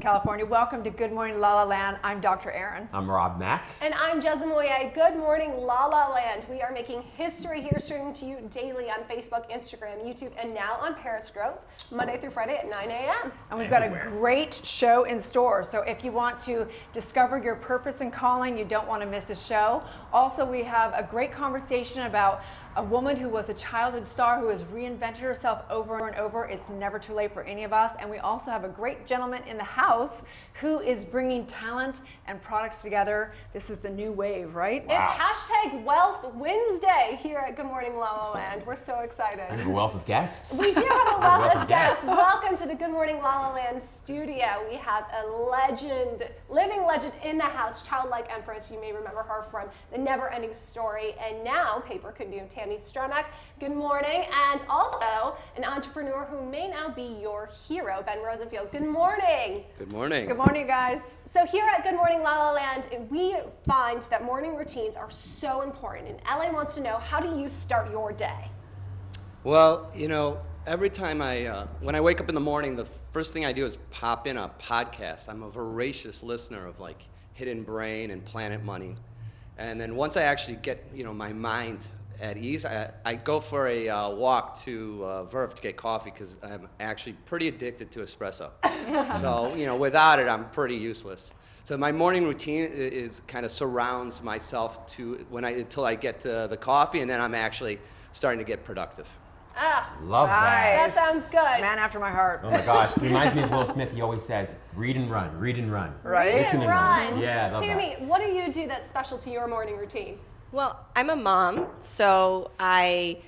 California. Welcome to Good Morning LaLa Land. I'm Dr. ERIN. I'm Rob Mack. And I'm Jesimoye. Good morning, LaLa Land. We are making history here, streaming to you daily on Facebook, Instagram, YouTube, and now on Periscope, Monday through Friday at 9 a.m. And we've got a great show in store. So if you want to discover your purpose and calling, you don't want to miss a show. Also, we have a great conversation about a woman who was a childhood star who has reinvented herself over and over. It's never too late for any of us. And we also have a great gentleman in the house who is bringing talent and products together. This is the new wave, right? Wow. It's hashtag Wealth Wednesday here at Good Morning LaLa Land. We're so excited. We have a wealth of guests. We do have a wealth of guests. Welcome to the Good Morning LaLa Land studio. We have a legend, living legend in the house, childlike empress. You may remember her from The Never Ending Story and now Paper Canoe, Tami Stronach. Good morning. And also an entrepreneur who may now be your hero, Ben Rosenfield. Good morning. Good morning. Good morning, guys. So here at Good Morning LaLa Land, we find that morning routines are so important. And LA wants to know, how do you start your day? Well, you know, every time when I wake up in the morning, the first thing I do is pop in a podcast. I'm a voracious listener of like Hidden Brain and Planet Money. And then once I actually get, my mind at ease, I go for a walk to Verve to get coffee because I'm actually pretty addicted to espresso. So, without it, I'm pretty useless. So my morning routine is kind of surrounds myself until I get to the coffee, and then I'm actually starting to get productive. Love that. That sounds good. Man after my heart. Oh my gosh, it reminds me of Will Smith. He always says, read and run, read and run. Right? Listen and run. Yeah, I love Tami, that. what do you do that's special to your morning routine? Well, I'm a mom, so I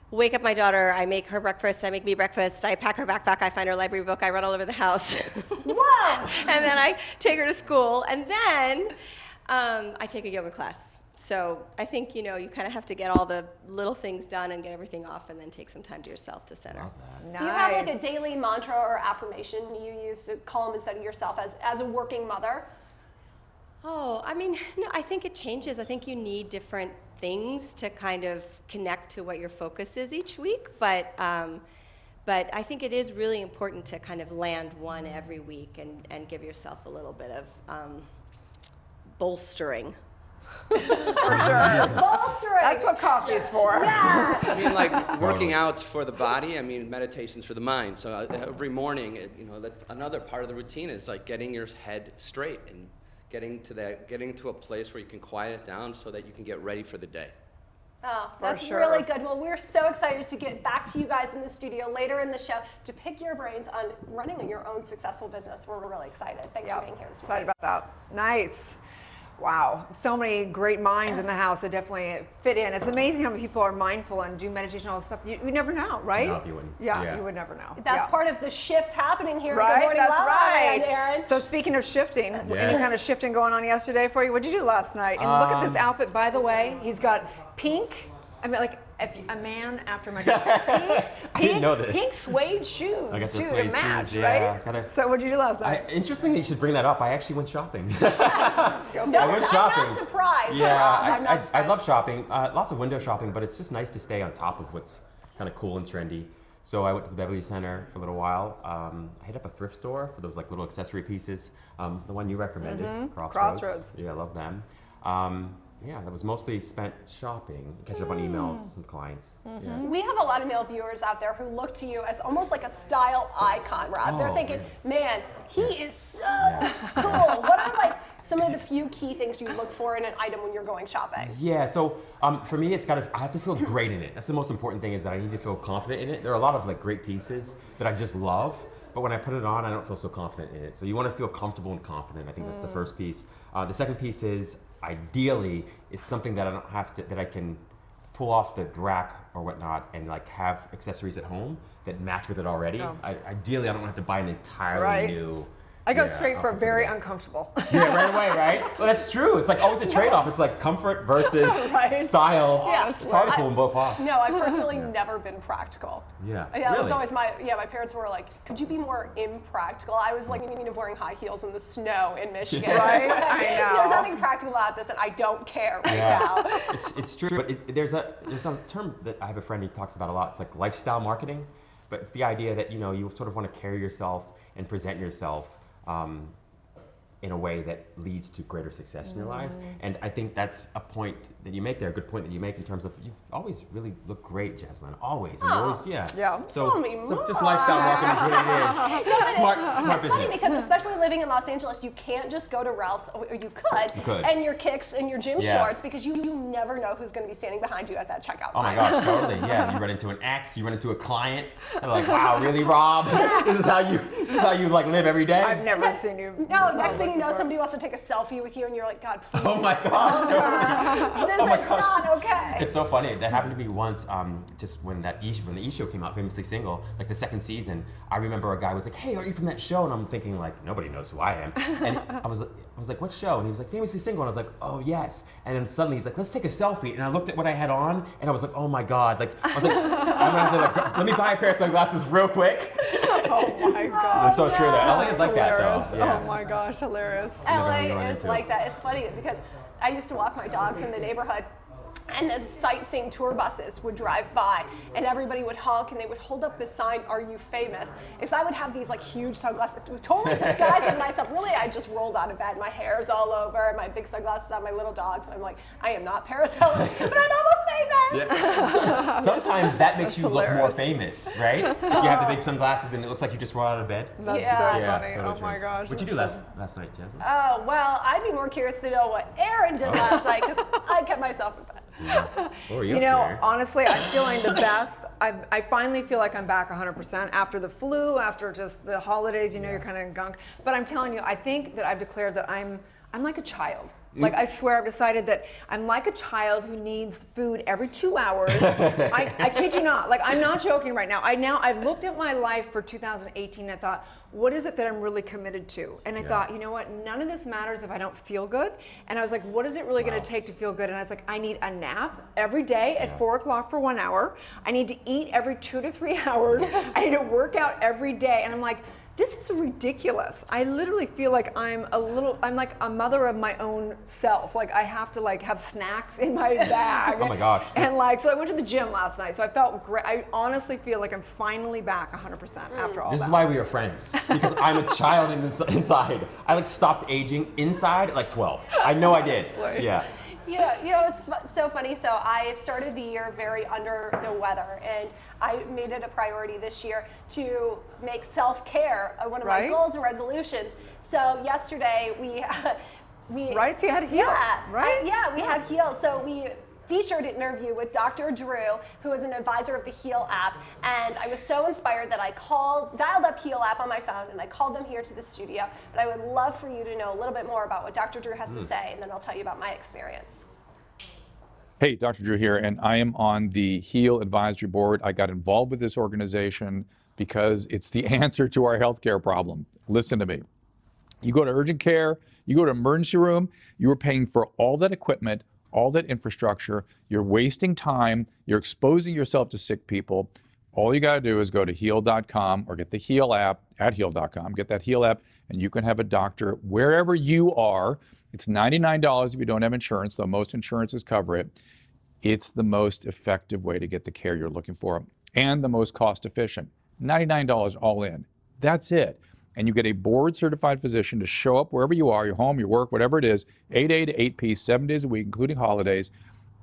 wake up my daughter, I make her breakfast, I make me breakfast, I pack her backpack, I find her library book, I run all over the house. Whoa! And then I take her to school, and then I take a yoga class. So I think, you kind of have to get all the little things done and get everything off and then take some time to yourself to center. Nice. Do you have like a daily mantra or affirmation you use to calm and steady yourself as a working mother? Oh, no, I think it changes. I think you need different things to kind of connect to what your focus is each week, but I think it is really important to kind of land one every week and give yourself a little bit of bolstering. For sure. Bolstering! That's what coffee is for. Yeah! I mean, like working out's for the body. I mean, meditation's for the mind. So every morning, another part of the routine is like getting your head straight and getting to a place where you can quiet it down so that you can get ready for the day. Oh, that's sure. really good. Well, we're so excited to get back to you guys in the studio later in the show to pick your brains on running your own successful business. We're really excited. Thanks for being here this morning. Excited about that. Nice. Wow, so many great minds in the house that definitely fit in. It's amazing how many people are mindful and do meditation and all this stuff. You never know, right? No, you wouldn't. Yeah, you would never know. That's part of the shift happening here right? at Good Morning That's LaLa right. Land, ERIN. So speaking of shifting, any Yes. kind of shifting going on yesterday for you? What did you do last night? And look at this outfit, by the way. He's got pink. Like a man after my pink, I didn't know this. Pink suede shoes. I got the too, suede to match, shoes, yeah. right? So what did you do last night? Interesting that you should bring that up. I actually went shopping. No, I went I'm shopping. not surprised. Yeah, I'm not surprised. I love shopping. Lots of window shopping, but it's just nice to stay on top of what's kind of cool and trendy. So I went to the Beverly Center for a little while. I hit up a thrift store for those like little accessory pieces. The one you recommended, Crossroads. Yeah, I love them. Yeah, that was mostly spent shopping, catching up on emails from clients. Yeah. We have a lot of male viewers out there who look to you as almost like a style icon, Rob. They're thinking, man, he is so cool. What are like some of the few key things you look for in an item when you're going shopping? Yeah, so for me, I have to feel great in it. That's the most important thing, is that I need to feel confident in it. There are a lot of like great pieces that I just love, but when I put it on, I don't feel so confident in it. So you want to feel comfortable and confident. I think that's the first piece. The second piece is, ideally, it's something that that I can pull off the rack or whatnot and like have accessories at home that match with it already. Ideally, I don't have to buy an entirely new. I go straight for very uncomfortable. Yeah, right away, right? Well, that's true. It's like always a trade-off. It's like comfort versus style. Yeah. It's hard to pull them both off. No, I've personally never been practical. Yeah, That was always my parents were like, could you be more impractical? I was like thinking of wearing high heels in the snow in Michigan. Right? I know. There's nothing practical about this, and I don't care right now. It's true, but there's a term that I have a friend who talks about a lot. It's like lifestyle marketing, but it's the idea that you sort of want to carry yourself and present yourself in a way that leads to greater success in your life. And I think that's a point that you make there, a good point that you make in terms of you've always really looked great, Jaslyn, always. And you always, yeah. So, Tell me just more. lifestyle marketing is what it is. Smart It's business. funny because especially living in Los Angeles, you can't just go to Ralph's, or you could. And your kicks and your gym shorts, because you never know who's going to be standing behind you at that checkout Oh my line. gosh, totally. Yeah, you run into an ex, you run into a client, and like, wow, really, Rob? This is how you like live every day? I've never seen you. No, next thing you know, somebody wants to take a selfie with you, and you're like, God, please. Oh my gosh, totally. This Oh my is gosh. not okay. It's so funny. That happened to me once, just when the E! Show came out, Famously Single, like the second season. I remember a guy was like, "Hey, aren't you from that show?" And I'm thinking like, nobody knows who I am. And I was like, "What show?" And he was like, "Famously Single." And I was like, "Oh yes." And then suddenly he's like, "Let's take a selfie." And I looked at what I had on, and I was like, "Oh my god!" Like I was like, "I'm gonna have to like, let me buy a pair of sunglasses real quick." Oh my god. That's so true. Though LA is like that Hilarious. though. Yeah. Oh my gosh, hilarious. LA Never run is into like it. that. It's funny because I used to walk my dogs in the neighborhood, and the sightseeing tour buses would drive by, and everybody would honk, and they would hold up this sign, "Are you famous?" Because I would have these like huge sunglasses, totally disguising myself. Really, I just rolled out of bed, my hair's all over, my big sunglasses on, my little dogs, and I'm like, I am not Paris Hilton, but I'm almost famous. Yeah. Sometimes that makes you look more hilarious. famous, right? If you have the big sunglasses and it looks like you just rolled out of bed. That's Yeah. so Yeah, funny. totally Oh my true. gosh. What'd you do that's last night, Jaslyn? Oh, well, I'd be more curious to know what ERIN did last night, because I kept myself in bed. What were you You up know, to there? honestly, I'm feeling the best. I finally feel like I'm back 100% after the flu, after just the holidays. You know, you're kind of gunk. But I'm telling you, I think that I've declared that I'm like a child. Like I swear, I've decided that I'm like a child who needs food every 2 hours. I kid you not. Like I'm not joking right now. I've looked at my life for 2018 and I thought, what is it that I'm really committed to? And I thought, you know what? None of this matters if I don't feel good. And I was like, what is it really going to take to feel good? And I was like, I need a nap every day at 4 o'clock for 1 hour. I need to eat every 2 to 3 hours. I need to work out every day. And I'm like, this is ridiculous. I literally feel like I'm like a mother of my own self. Like I have to like have snacks in my bag. Oh my gosh, And like, so I went to the gym last night. So I felt great. I honestly feel like I'm finally back 100% after all This that. is why we are friends, because I'm a child inside. I like stopped aging inside at like 12. I know I did. Yeah. It's so funny. So I started the year very under the weather, and I made it a priority this year to make self-care one of my goals and resolutions. So yesterday we Right, so you had a heel, right? We had Heal. So we featured an interview with Dr. Drew, who is an advisor of the Heal app, and I was so inspired that I dialed up Heal app on my phone, and I called them here to the studio. But I would love for you to know a little bit more about what Dr. Drew has to say, and then I'll tell you about my experience. Hey, Dr. Drew here, and I am on the HEAL Advisory Board. I got involved with this organization because it's the answer to our healthcare problem. Listen to me. You go to urgent care, you go to emergency room, you are paying for all that equipment, all that infrastructure, you're wasting time, you're exposing yourself to sick people. All you gotta do is go to heal.com or get the HEAL app at heal.com, get that HEAL app, and you can have a doctor wherever you are. It's $99 if you don't have insurance, though most insurances cover it. It's the most effective way to get the care you're looking for and the most cost efficient. $99 all in. That's it. And you get a board certified physician to show up wherever you are, your home, your work, whatever it is, 8A to 8P, 7 days a week, including holidays.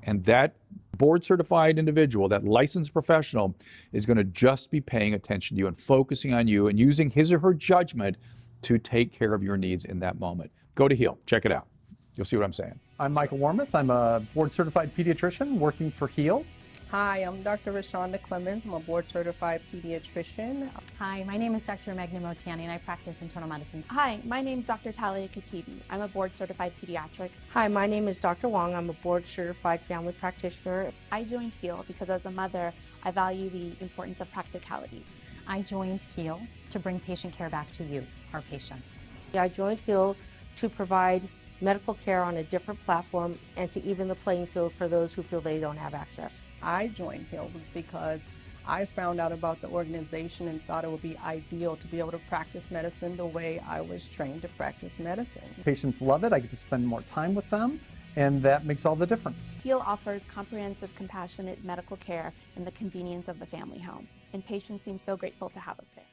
And that board certified individual, that licensed professional, is going to just be paying attention to you and focusing on you and using his or her judgment to take care of your needs in that moment. Go to HEAL. Check it out. You'll see what I'm saying. I'm Michael Warmoth. I'm a board-certified pediatrician working for HEAL. Hi, I'm Dr. Rashonda Clemens. I'm a board-certified pediatrician. Hi, my name is Dr. Magna Motiani, and I practice internal medicine. Hi, my name is Dr. Talia Katibi. I'm a board-certified pediatrics. Hi, my name is Dr. Wong. I'm a board-certified family practitioner. I joined HEAL because as a mother, I value the importance of practicality. I joined HEAL to bring patient care back to you, our patients. I joined HEAL to provide medical care on a different platform and to even the playing field for those who feel they don't have access. I joined HEAL was because I found out about the organization and thought it would be ideal to be able to practice medicine the way I was trained to practice medicine. Patients love it. I get to spend more time with them, and that makes all the difference. HEAL offers comprehensive, compassionate medical care in the convenience of the family home, and patients seem so grateful to have us there.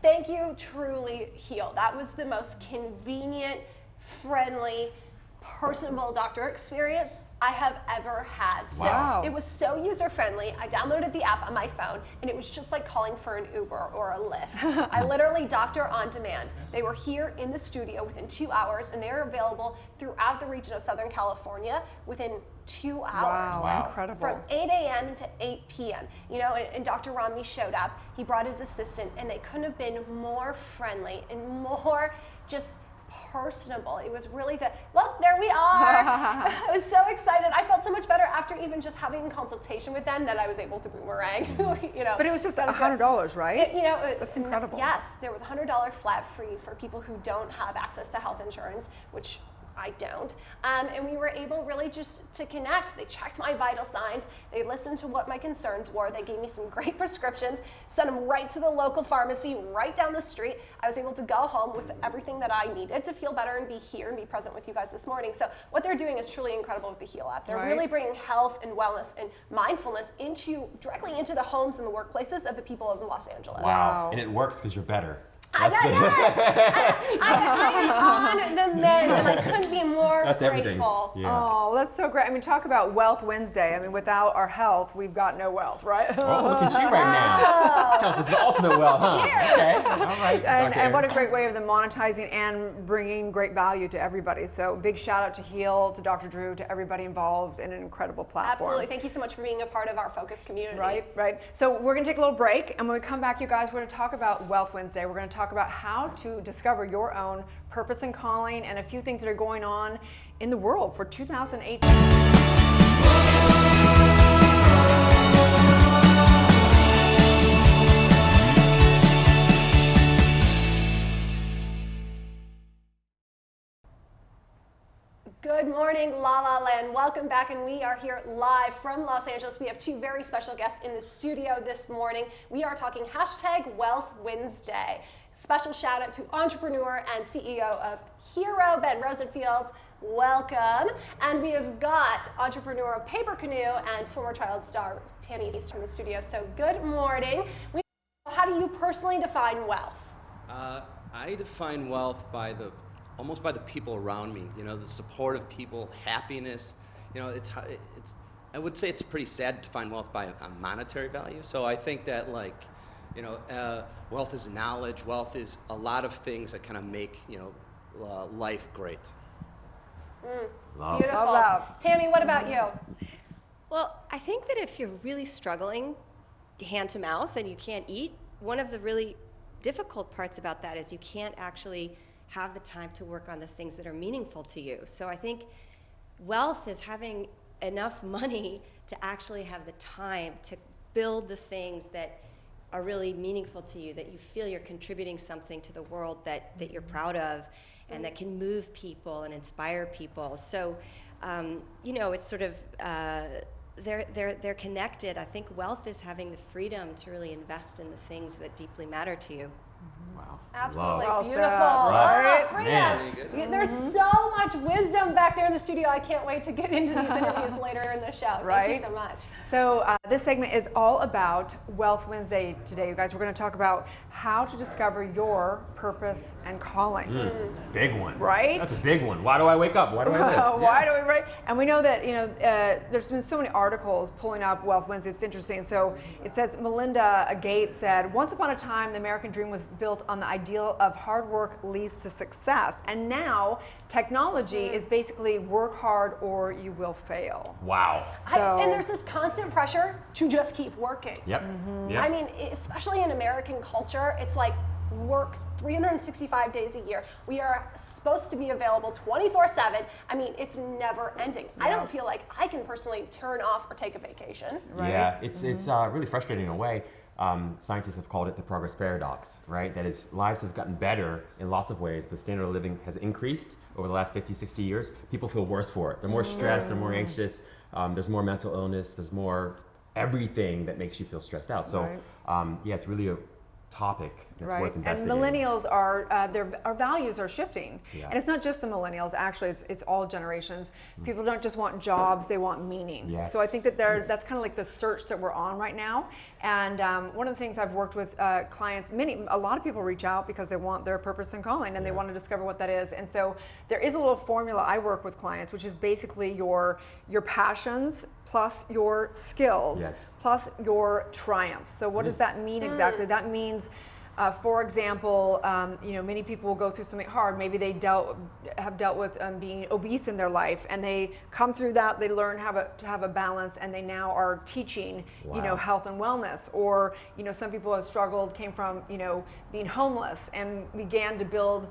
Thank you, truly Heal. That was the most convenient, friendly, personable doctor experience I have ever had. Wow. So it was so user-friendly. I downloaded the app on my phone, and it was just like calling for an Uber or a Lyft. I literally doctor on demand. They were here in the studio within 2 hours, and they are available throughout the region of Southern California within 2 hours. Wow, incredible. From 8 a.m. to 8 p.m. You know, and Dr. Romney showed up. He brought his assistant, and they couldn't have been more friendly and more just personable. It was really look, there we are. I was so excited. I felt so much better after even just having a consultation with them that I was able to boomerang. You know, But it was just $100, right? That's incredible. Yes, there was $100 flat fee for people who don't have access to health insurance, which I don't. And we were able really just to connect. They checked my vital signs. They listened to what my concerns were. They gave me some great prescriptions, sent them right to the local pharmacy right down the street. I was able to go home with everything that I needed to feel better and be here and be present with you guys this morning. So what they're doing is truly incredible with the Heal app. They're really bringing health and wellness and mindfulness directly into the homes and the workplaces of the people of Los Angeles. Wow. And it works because you're better. I am on the mend, and I couldn't be more That's everything. grateful. Yeah. Oh, that's so great. I mean, talk about Wealth Wednesday. I mean, without our health, we've got no wealth, right? Oh, look at you right now. Health is the ultimate wealth, huh? Cheers. Okay, all right. And what a great way of them monetizing and bringing great value to everybody. So big shout out to Heal, to Dr. Drew, to everybody involved in an incredible platform. Absolutely. Thank you so much for being a part of our focus community. Right. So we're going to take a little break, and when we come back, you guys, we're going to talk about Wealth Wednesday. We're going to talk about how to discover your own purpose and calling and a few things that are going on in the world for 2018. Good morning, La La Land. Welcome back, and we are here live from Los Angeles. We have two very special guests in the studio this morning. We are talking #Wealth Wednesday. Special shout out to entrepreneur and CEO of Hero, Ben Rosenfield. Welcome. And we have got entrepreneur of Paper Canoe and former child star Tami Stronach in the studio. So good morning. How do you personally define wealth? I define wealth by almost by the people around me. You know, the support of people, happiness. You know, I would say it's pretty sad to define wealth by a monetary value. So I think that, like, you know, wealth is knowledge. Wealth is a lot of things that kind of make, you know, life great. Beautiful. Love. Tami, what about you? Well, I think that if you're really struggling hand to mouth and you can't eat, one of the really difficult parts about that is you can't actually have the time to work on the things that are meaningful to you. So I think wealth is having enough money to actually have the time to build the things that are really meaningful to you, that you feel you're contributing something to the world that you're proud of and that can move people and inspire people. So, you know, it's sort of, they're connected. I think wealth is having the freedom to really invest in the things that deeply matter to you. Wow. Absolutely. Well Beautiful. said. Right. Oh, freedom. There's so much wisdom back there in the studio. I can't wait to get into these interviews later in the show. Thank you so much. So this segment is all about Wealth Wednesday today, you guys. We're going to talk about how to discover your purpose and calling. Big one. Right? That's a big one. Why do I wake up? Why do I live? Why do we write? And we know that, you know, there's been so many articles pulling up Wealth Wednesday. It's interesting. So it says Melinda Gates said, once upon a time, the American dream was built on the ideal of hard work leads to success. And now technology is basically work hard or you will fail. Wow. And there's this constant pressure to just keep working. Yep. Yep. I mean, especially in American culture, it's like work 365 days a year. We are supposed to be available 24/7. I mean, it's never ending. I don't feel like I can personally turn off or take a vacation. Yeah, it's really frustrating in a way. Scientists have called it the progress paradox, right? That is, lives have gotten better in lots of ways. The standard of living has increased over the last 50, 60 years. People feel worse for it. They're more stressed, they're more anxious, there's more mental illness, there's more everything that makes you feel stressed out. So yeah, it's really topic that's Right, worth and investing in. millennials are our values are shifting, Yeah. and it's not just the millennials. Actually, it's all generations. People don't just want jobs; they want meaning. Yes. So I think that that's kind of like the search that we're on right now. And one of the things I've worked with clients, a lot of people reach out because they want their purpose and calling, and they want to discover what that is. And so there is a little formula I work with clients, which is basically your passions plus your skills Yes. plus your triumphs. So what does that mean exactly? That means, for example, many people will go through something hard. Maybe they have dealt with being obese in their life, and they come through that. They learn to have a balance, and they now are teaching, health and wellness. Or some people have struggled, came from being homeless, and began to build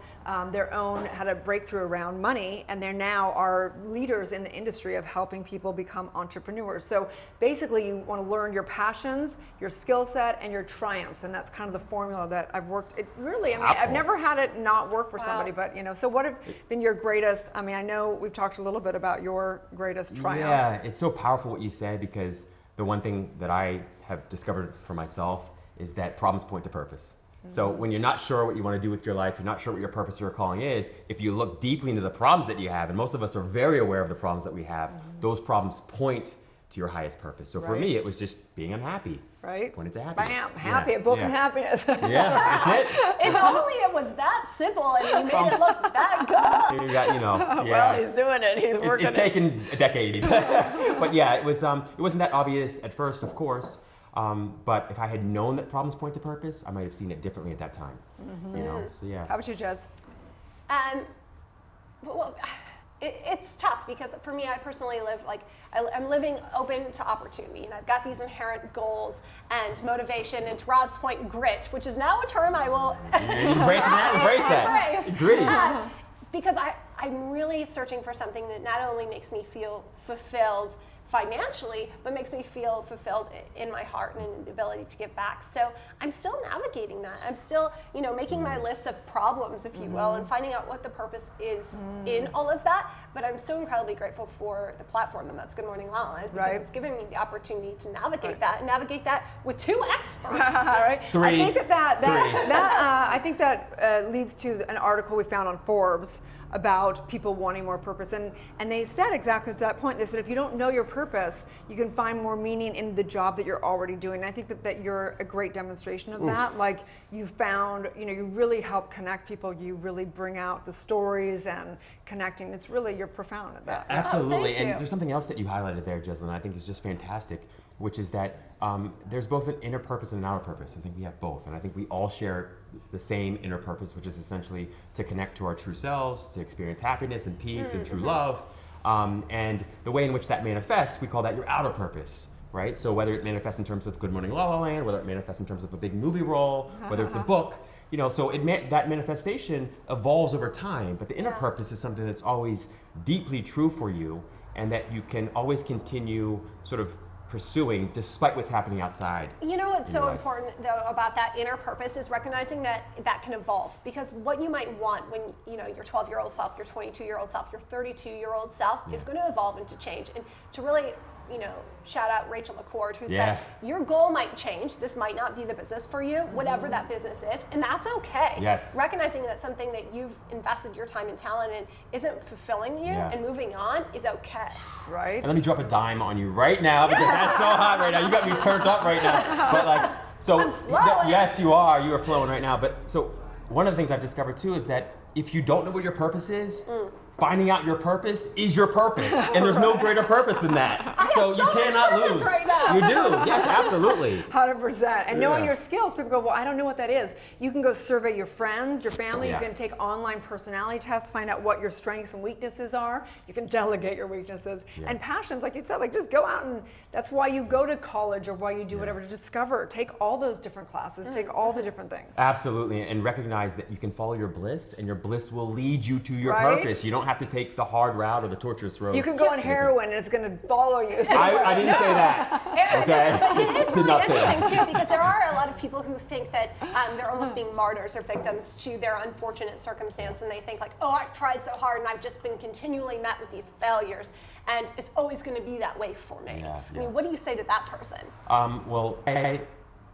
their own, had a breakthrough around money, and they now are leaders in the industry of helping people become entrepreneurs. So basically, you want to learn your passions, your skill set, and your triumphs, and that's kind of the formula that I've worked. It really, I've never had it not work for somebody, but so what have been your greatest? I know we've talked a little bit about your greatest triumph. Yeah, it's so powerful what you said, because the one thing that I have discovered for myself is that problems point to purpose. So when you're not sure what you want to do with your life, you're not sure what your purpose or your calling is, if you look deeply into the problems that you have, and most of us are very aware of the problems that we have, those problems point to your highest purpose. So for me, it was just being unhappy. Right? Pointed to happiness. Bam, happy, a book and happiness. Yeah, that's it. If only it was that simple and you made it look that good. You got, yeah. Well, he's doing it. He's working It's taken a decade. But yeah, it wasn't that obvious at first, of course. But if I had known that problems point to purpose, I might have seen it differently at that time. So yeah. How about you, Jez? Well, it's tough because for me, I personally live I'm living open to opportunity, and I've got these inherent goals and motivation, and to Rob's point, grit, which is now a term I will Embrace that. Gritty. Because I'm really searching for something that not only makes me feel fulfilled financially, but makes me feel fulfilled in my heart and in the ability to give back. So I'm still navigating that. I'm still, making my list of problems, if you will, and finding out what the purpose is in all of that. But I'm so incredibly grateful for the platform, and that's Good Morning LaLa Land, because it's given me the opportunity to navigate that, and navigate that with two experts. Right? Three. I think that leads to an article we found on Forbes about people wanting more purpose, and they said exactly to that point. They said if you don't know your purpose, you can find more meaning in the job that you're already doing. And I think that you're a great demonstration of that. Like, you found, you really help connect people. You really bring out the stories and connecting. It's really, you're profound at that. Absolutely. Thank you. And there's something else that you highlighted there, Jeslyn, I think is just fantastic, which is that there's both an inner purpose and an outer purpose. I think we have both. And I think we all share the same inner purpose, which is essentially to connect to our true selves, to experience happiness and peace and true love. And the way in which that manifests, we call that your outer purpose, right? So whether it manifests in terms of Good Morning LaLa Land, whether it manifests in terms of a big movie role, whether it's a book, so that manifestation evolves over time, but the inner purpose is something that's always deeply true for you, and that you can always continue sort of pursuing despite what's happening outside. You know what's so important though about that inner purpose is recognizing that that can evolve, because what you might want when your 12-year-old self, your 22-year-old self, your 32-year-old self is going to evolve and to change. And to really shout out Rachel McCord, who said, your goal might change. This might not be the business for you, whatever that business is, and that's okay. Yes. Recognizing that something that you've invested your time and talent in isn't fulfilling you and moving on is okay. Right. And let me drop a dime on you right now, because that's so hot right now. You got me turned up right now. But yes, you are. You are flowing right now. But so one of the things I've discovered too is that if you don't know what your purpose is, finding out your purpose is your purpose, and there's no greater purpose than that. So you cannot lose. Right now. You do, yes, absolutely. 100%. And knowing your skills, people go, well, I don't know what that is. You can go survey your friends, your family. You can take online personality tests, find out what your strengths and weaknesses are. You can delegate your weaknesses. And passions, like you said, just go out, and that's why you go to college or why you do whatever, to discover. Take all those different classes, take all the different things. Absolutely, and recognize that you can follow your bliss, and your bliss will lead you to your purpose. You don't have to take the hard route or the torturous road. You can go on heroin and it's going to follow you. I didn't say that. Okay. But it's really interesting too, because there are a lot of people who think that they're almost being martyrs or victims to their unfortunate circumstance, and they think like, oh, I've tried so hard and I've just been continually met with these failures, and it's always going to be that way for me. I mean, what do you say to that person? Well,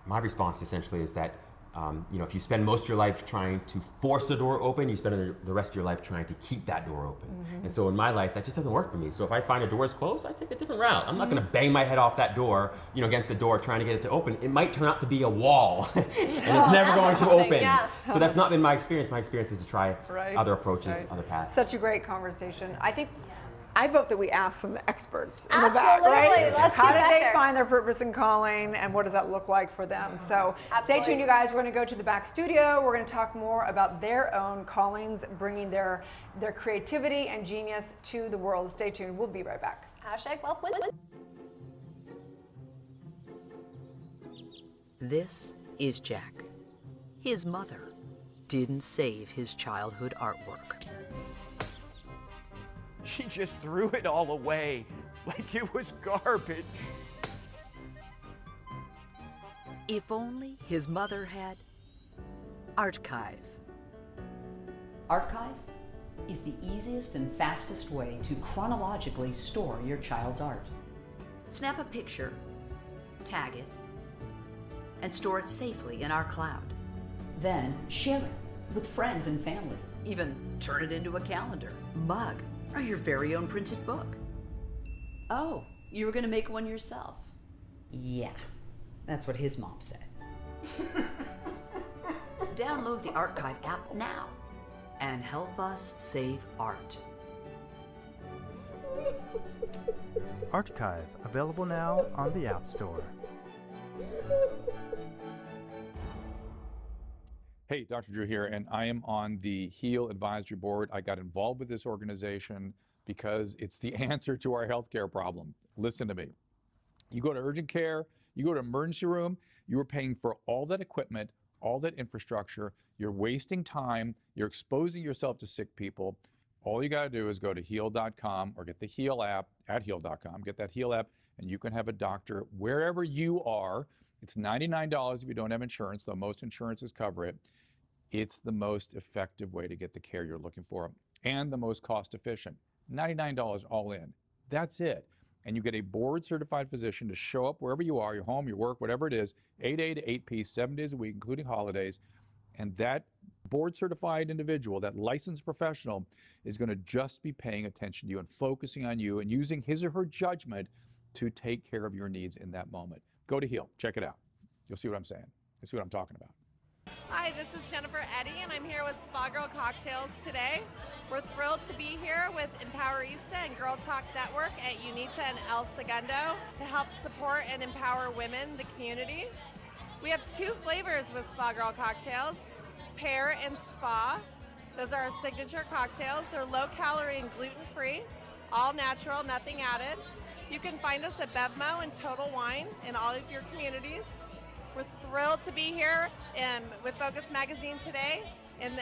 my response essentially is that You know, if you spend most of your life trying to force the door open, you spend the rest of your life trying to keep that door open. And so in my life, that just doesn't work for me. So if I find a door is closed, I take a different route. I'm not going to bang my head off that door, you know, against the door trying to get it to open. It might turn out to be a wall, and it's never going to open. Yeah. So that's not been my experience. My experience is to try other approaches, other paths. Such a great conversation. I vote that we ask some experts in the Absolutely. back, right? Let's How get did back they there. find their purpose in calling, and what does that look like for them? So Absolutely. stay tuned, you guys. We're going to go to the back studio. We're going to talk more about their own callings, bringing their creativity and genius to the world. Stay tuned. We'll be right back. #WealthWin. This is Jack. His mother didn't save his childhood artwork. She just threw it all away like it was garbage. If only his mother had Archive. Archive is the easiest and fastest way to chronologically store your child's art. Snap a picture, tag it, and store it safely in our cloud. Then share it with friends and family. Even turn it into a calendar, mug, or your very own printed book. Oh, you were gonna make one yourself? Yeah, that's what his mom said. Download the Archive app now and help us save art. Archive, available now on the App Store. Hey, Dr. Drew here, and I am on the HEAL Advisory Board. I got involved with this organization because it's the answer to our healthcare problem. Listen to me. You go to urgent care, you go to emergency room, you are paying for all that equipment, all that infrastructure, you're wasting time, you're exposing yourself to sick people. All you gotta do is go to heal.com or get the HEAL app at heal.com, get that HEAL app, and you can have a doctor wherever you are. It's $99 if you don't have insurance, though most insurances cover it. It's the most effective way to get the care you're looking for and the most cost efficient. $99 all in. That's it. And you get a board certified physician to show up wherever you are, your home, your work, whatever it is, 8A to 8P, 7 days a week, including holidays. And that board certified individual, that licensed professional, is going to just be paying attention to you and focusing on you and using his or her judgment to take care of your needs in that moment. Go to HEAL. Check it out. You'll see what I'm saying. You'll see what I'm talking about. Hi, this is Jennifer Eddy, and I'm here with Spa Girl Cocktails today. We're thrilled to be here with Empowerista and Girl Talk Network at UNITA and El Segundo to help support and empower women in the community. We have 2 flavors with Spa Girl Cocktails, Pear and Spa. Those are our signature cocktails. They're low-calorie and gluten-free, all natural, nothing added. You can find us at Bevmo and Total Wine in all of your communities. We're thrilled to be here with Focus Magazine today in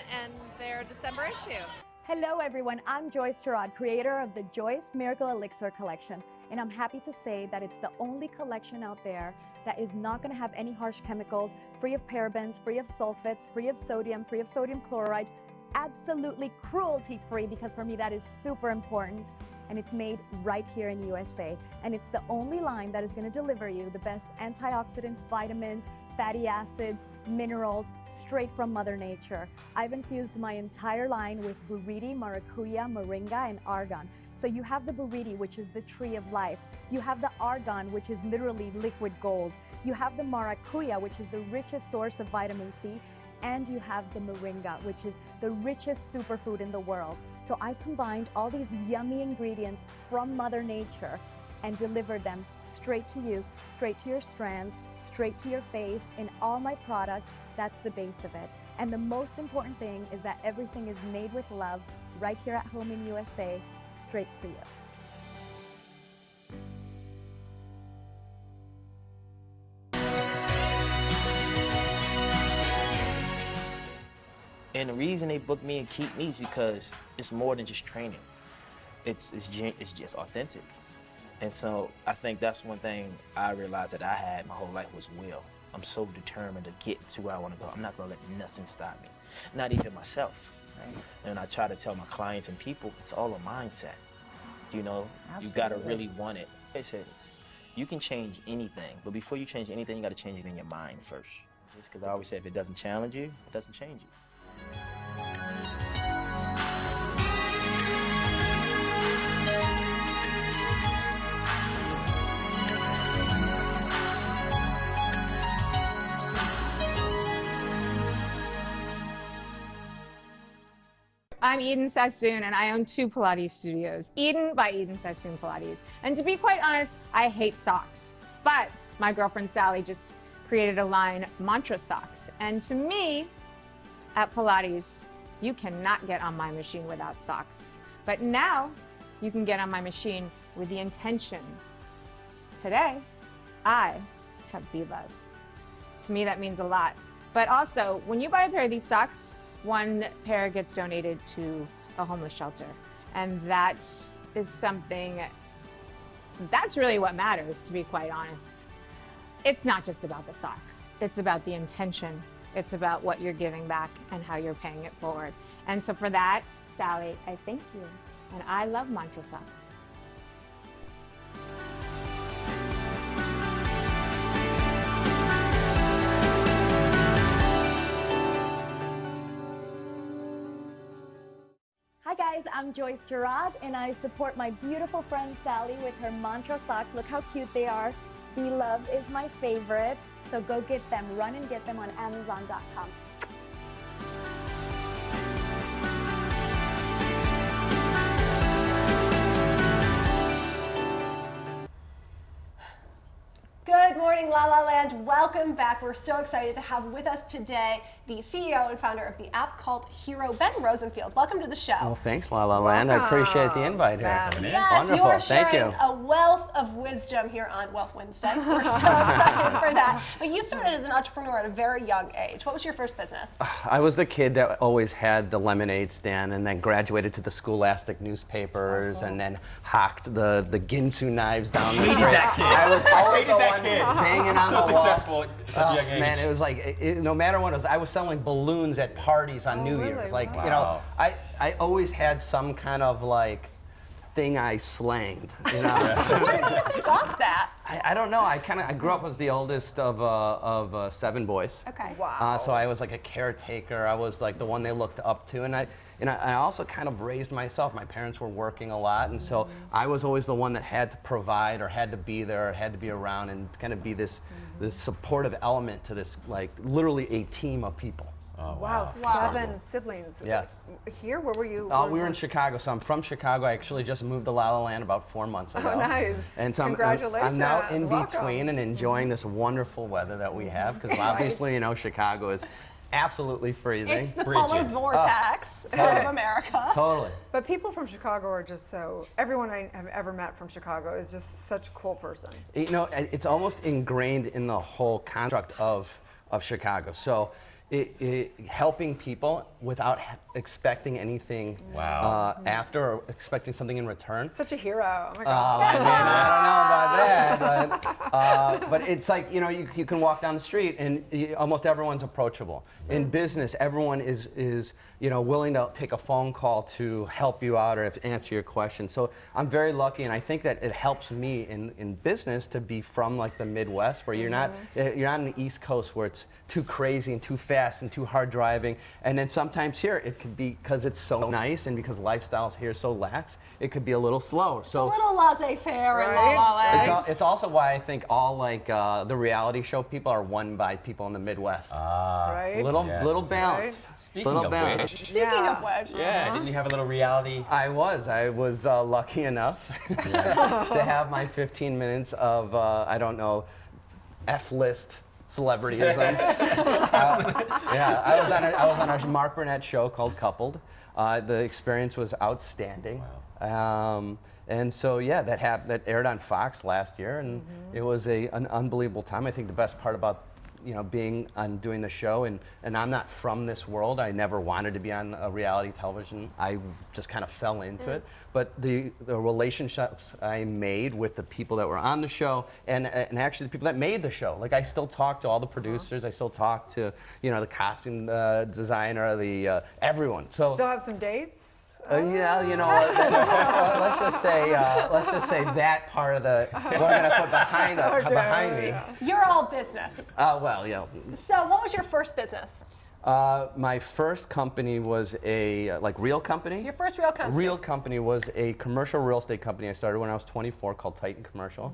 their December issue. Hello everyone, I'm Joyce, creator of the Joyce Miracle Elixir collection, and I'm happy to say that it's the only collection out there that is not going to have any harsh chemicals, free of parabens, free of sulfates, free of sodium chloride, absolutely cruelty-free, because for me that is super important. And it's made right here in USA. And it's the only line that is going to deliver you the best antioxidants, vitamins, fatty acids, minerals, straight from Mother Nature. I've infused my entire line with buriti, maracuya, moringa, and argan. So you have the buriti, which is the tree of life. You have the argan, which is literally liquid gold. You have the maracuya, which is the richest source of vitamin C. And you have the moringa, which is the richest superfood in the world. So I've combined all these yummy ingredients from Mother Nature and delivered them straight to you, straight to your strands, straight to your face. In all my products, that's the base of it. And the most important thing is that everything is made with love right here at home in USA, straight for you. And the reason they book me and keep me is because it's more than just training. It's just authentic. And so I think that's one thing I realized that I had my whole life was will. I'm so determined to get to where I want to go. I'm not going to let nothing stop me, not even myself. Right? And I try to tell my clients and people, it's all a mindset. You know, you got to really want it. They said, you can change anything, but before you change anything, you got to change it in your mind first. Just because I always say if it doesn't challenge you, it doesn't change you. I'm Eden Sassoon, and I own 2 Pilates studios, Eden by Eden Sassoon Pilates. And to be quite honest, I hate socks. But my girlfriend Sally just created a line, Mantra Socks. And to me, at Pilates, you cannot get on my machine without socks. But now, you can get on my machine with the intention. Today, I have Be Love. To me, that means a lot. But also, when you buy a pair of these socks, 1 pair gets donated to a homeless shelter. And that is something, that's really what matters, to be quite honest. It's not just about the sock. It's about the intention. It's about what you're giving back and how you're paying it forward. And so for that, Sally, I thank you. And I love Mantra Socks. Hi guys, I'm Joyce Gerard and I support my beautiful friend Sally with her Mantra socks. Look how cute they are. Be Love is my favorite, so go get them. Run and get them on Amazon.com. Good morning, La La Land. Welcome back. We're so excited to have with us today the CEO and founder of the app called Hero, Ben Rosenfield. Welcome to the show. Well, thanks, La La Land. I appreciate the invite here. Yes, Wonderful. you are Thank sharing you. a wealth of wisdom here on Wealth Wednesday. We're so excited for that. But you started as an entrepreneur at a very young age. What was your first business? I was the kid that always had the lemonade stand and then graduated to the Scholastic newspapers and then hawked the Ginsu knives down the street. that kid. I was always the one that kid. banging on So the wall. successful at such a young age. Man, it was like, no matter what it was, I was selling balloons at parties on New Year's. Like, you know, I always had some kind of like thing I slanged, you know? Where did you got that? I don't know. I grew up as the oldest of 7 boys. Okay. So I was like a caretaker. I was like the one they looked up to, and I also kind of raised myself. My parents were working a lot, and so I was always the one that had to provide or had to be there or had to be around and kind of be this supportive element to this, like literally a team of people. Oh, wow. 7 siblings. Yeah. Here, where were you? We were in Chicago, so I'm from Chicago. I actually just moved to La La Land about 4 months ago. Oh, nice. And so Congratulations. I'm now in Welcome. between and enjoying this wonderful weather that we have, because obviously, you know, Chicago is absolutely freezing. It's the polar vortex of America. Totally. But people from Chicago are just so, everyone I have ever met from Chicago is just such a cool person. You know, it's almost ingrained in the whole construct of Chicago. So helping people without expecting anything after or expecting something in return. Such a hero. Oh my God. I don't know about that, but it's like, you know, you can walk down the street and almost everyone's approachable. In business, everyone is you know, willing to take a phone call to help you out or answer your question. So I'm very lucky, and I think that it helps me in business to be from like the Midwest, where you're not in the East Coast where it's too crazy and too fast and too hard driving. And then sometimes here it could be, because it's so nice and because lifestyles here are so lax, it could be a little slow. So a little laissez-faire in La La Land. it's also why I think all like the reality show people are won by people in the Midwest. Right. Little balanced. Speaking of which. Speaking of which. Yeah, didn't you have a little reality? I was lucky enough to have my 15 minutes of I don't know, F-list celebrityism. I was on a Mark Burnett show called Coupled. The experience was outstanding. Wow. And so that aired on Fox last year, and it was an unbelievable time. I think the best part about being on doing the show, and I'm not from this world. I never wanted to be on a reality television. I just kind of fell into it. But the relationships I made with the people that were on the show, and actually the people that made the show. Like, I still talk to all the producers. I still talk to the costume designer, everyone. So still have some dates. Yeah, you know, let's just say that part of the we're gonna put behind me. You're all business. Well, yeah. So, what was your first business? My first company was a real company. Your first real company? Real company was a commercial real estate company I started when I was 24 called Titan Commercial.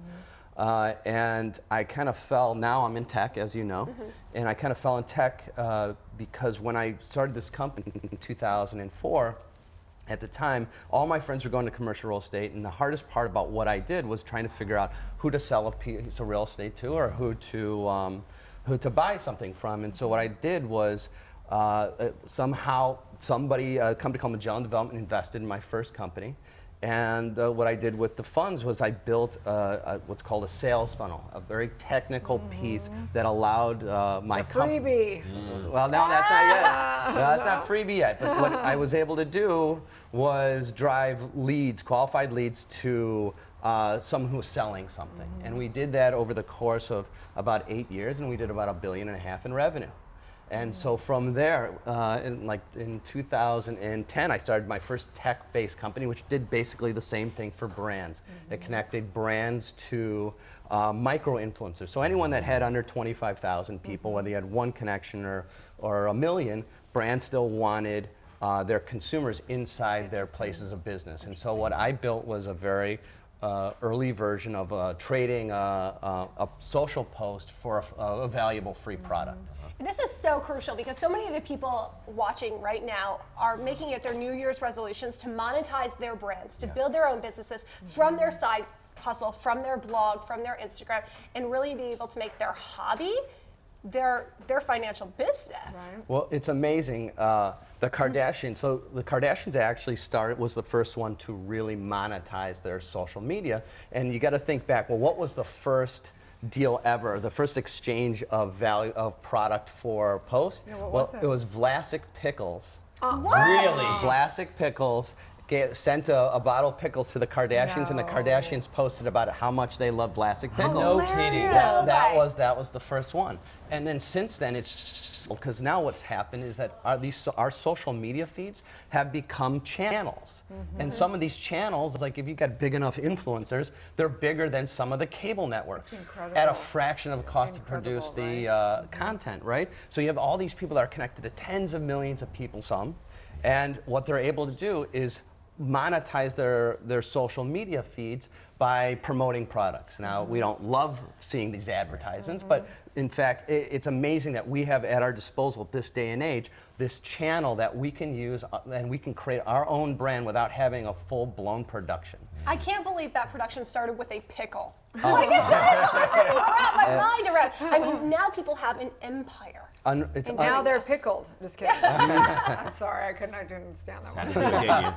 And I kind of fell, now I'm in tech, as you know, and I kind of fell in tech because when I started this company in 2004, at the time, all my friends were going to commercial real estate, and the hardest part about what I did was trying to figure out who to sell a piece of real estate to or who to buy something from. And so what I did was somehow somebody, a company called Magellan Development, invested in my first company. And what I did with the funds was I built what's called a sales funnel, a very technical piece that allowed my company. Freebie. Well, no, that's not yet. No, that's not freebie yet. But what I was able to do was drive leads, qualified leads, to someone who was selling something. And we did that over the course of about 8 years, and we did about $1.5 billion in revenue. And so from there, in 2010, I started my first tech-based company, which did basically the same thing for brands. It connected brands to micro-influencers. So anyone that had under 25,000 people, whether you had one connection or a million, brands still wanted their consumers inside their places of business. And so what I built was a very early version of trading a social post for a valuable free product. This is so crucial because so many of the people watching right now are making it their New Year's resolutions to monetize their brands, to build their own businesses from their side hustle, from their blog, from their Instagram, and really be able to make their hobby their financial business. Right. Well, it's amazing. The Kardashians, so the Kardashians actually was the first one to really monetize their social media. And you got to think back, well, what was the first deal ever, the first exchange of value of product for post? Yeah, what was it was Vlasic pickles. What? Really? Vlasic pickles. Sent a bottle of pickles to the Kardashians, and the Kardashians posted about how much they love Vlasic pickles. No kidding. That was the first one. And then since then, it's because now what's happened is that our social media feeds have become channels. And some of these channels, like if you got big enough influencers, they're bigger than some of the cable networks at a fraction of the cost to produce the content, right? So you have all these people that are connected to tens of millions of people, and what they're able to do is monetize their social media feeds by promoting products. Now, we don't love seeing these advertisements, but in fact, it's amazing that we have at our disposal at this day and age this channel that we can use and we can create our own brand without having a full-blown production. I can't believe that production started with a pickle. Like, it's wrap my mind around. I mean, now people have an empire. And now they're pickled. Just kidding. I'm sorry, I didn't understand that one.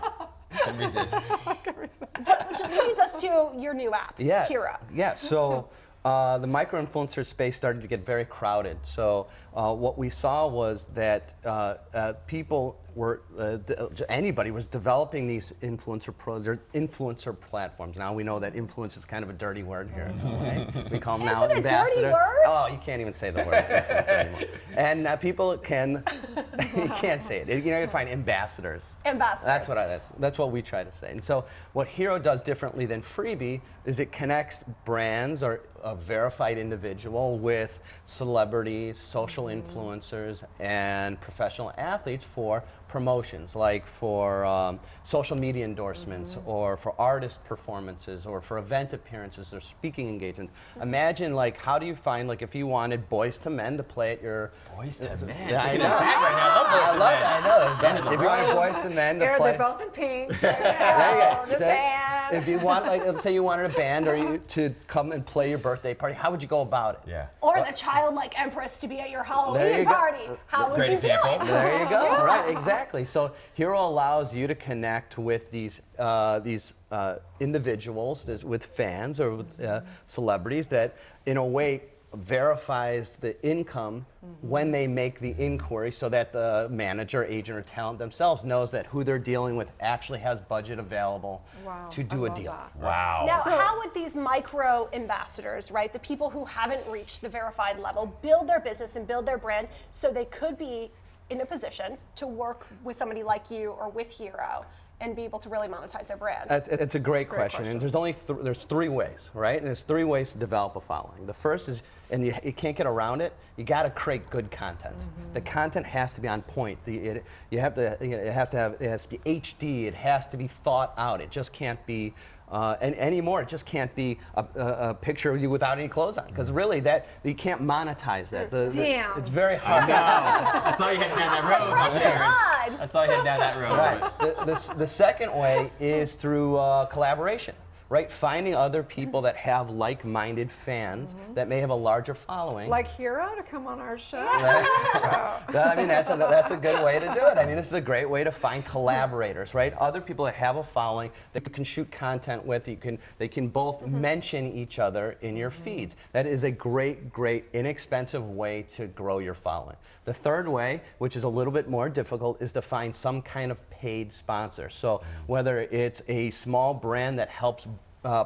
Couldn't resist. Which leads us to your new app, Hero. Yeah, so the micro-influencer space started to get very crowded. So what we saw was that people were, anybody was developing these influencer platforms. Now we know that influence is kind of a dirty word here. Right? We call them now ambassador. Dirty word? Oh, you can't even say the word influence anymore. And people can, you can't say it. You find ambassadors. Ambassadors. That's what we try to say. And so what Hero does differently than Freebie is it connects brands or a verified individual with celebrities, social influencers, and professional athletes for promotions, like for social media endorsements or for artist performances or for event appearances or speaking engagements. Imagine, how do you find, if you wanted Boys to Men to play at your... Boys to Men? Yeah, I know. I love Boys to Men. If you wanted Boys to Men to play... They're both in pink. There you go. The band. If you want, let's say you wanted a band to come and play your birthday party, how would you go about it? Yeah. Or the childlike empress to be at your There Halloween you go. party. How would you do it? There you go. Yeah. Right, exactly. So Hero allows you to connect with these individuals, with fans or with celebrities that, in a way, verifies the income when they make the inquiry, so that the manager, agent, or talent themselves knows that who they're dealing with actually has budget available to do a deal. Wow. Now, how would these micro ambassadors, right, the people who haven't reached the verified level, build their business and build their brand so they could be in a position to work with somebody like you or with Hero and be able to really monetize their brand? It's a great question. And there's only there's 3 ways, right? And there's 3 ways to develop a following. The first is, and you can't get around it, you got to create good content. The content has to be on point. It has to be HD. It has to be thought out. It just can't be. And anymore, it just can't be a picture of you without any clothes on, because really that you can't monetize that. Damn. It's very hard. I saw you heading down that road. God. I saw you heading down that road. Right. The second way is through collaboration. Right, finding other people that have like-minded fans that may have a larger following. Like Hero to come on our show. I mean, that's a good way to do it. I mean, this is a great way to find collaborators, right? Other people that have a following that you can shoot content with. They can both mention each other in your feeds. That is a great, inexpensive way to grow your following. The third way, which is a little bit more difficult, is to find some kind of paid sponsor. So whether it's a small brand that helps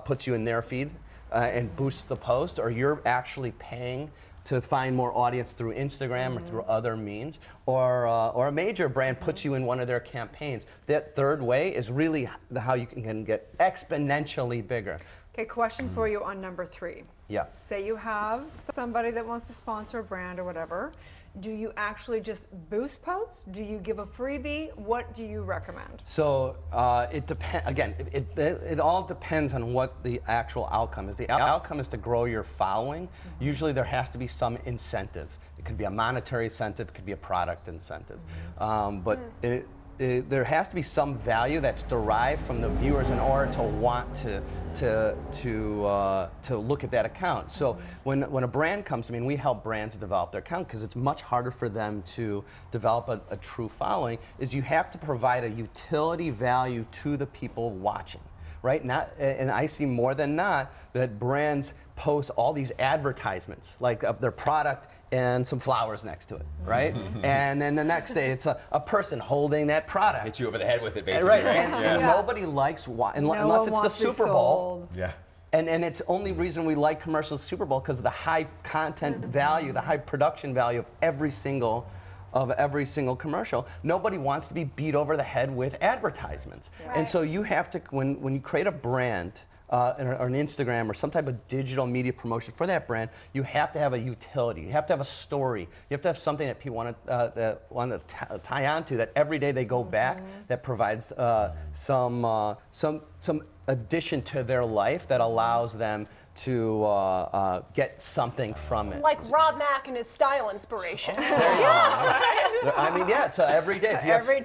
puts you in their feed and boosts the post, or you're actually paying to find more audience through Instagram or through other means, or a major brand puts you in one of their campaigns. That third way is really how you can get exponentially bigger. Okay, question for you on number 3. Yeah. Say you have somebody that wants to sponsor a brand or whatever. Do you actually just boost posts? Do you give a freebie? What do you recommend? So it depends. Again, it all depends on what the actual outcome is. The outcome is to grow your following. Usually there has to be some incentive. It could be a monetary incentive. It could be a product incentive. But there has to be some value that's derived from the viewers in order to want to look at that account. So when a brand comes, I mean, we help brands develop their account because it's much harder for them to develop a true following. Is you have to provide a utility value to the people watching. Right? And I see more than not that brands post all these advertisements, like of their product and some flowers next to it, right? And then the next day it's a person holding that product. Hit you over the head with it, basically. Right, and nobody likes, unless it's the Super Bowl. Yeah. And it's the only reason we like commercials Super Bowl because of the high content value, the high production value of every single commercial. Nobody wants to be beat over the head with advertisements. Right. And so you have to, when you create a brand or an Instagram or some type of digital media promotion for that brand, you have to have a utility. You have to have a story. You have to have something that people want to tie on to, that every day they go back, that provides some addition to their life that allows them to get something from it. Like Rob Mack and his style inspiration. I mean, yeah, so every day. Every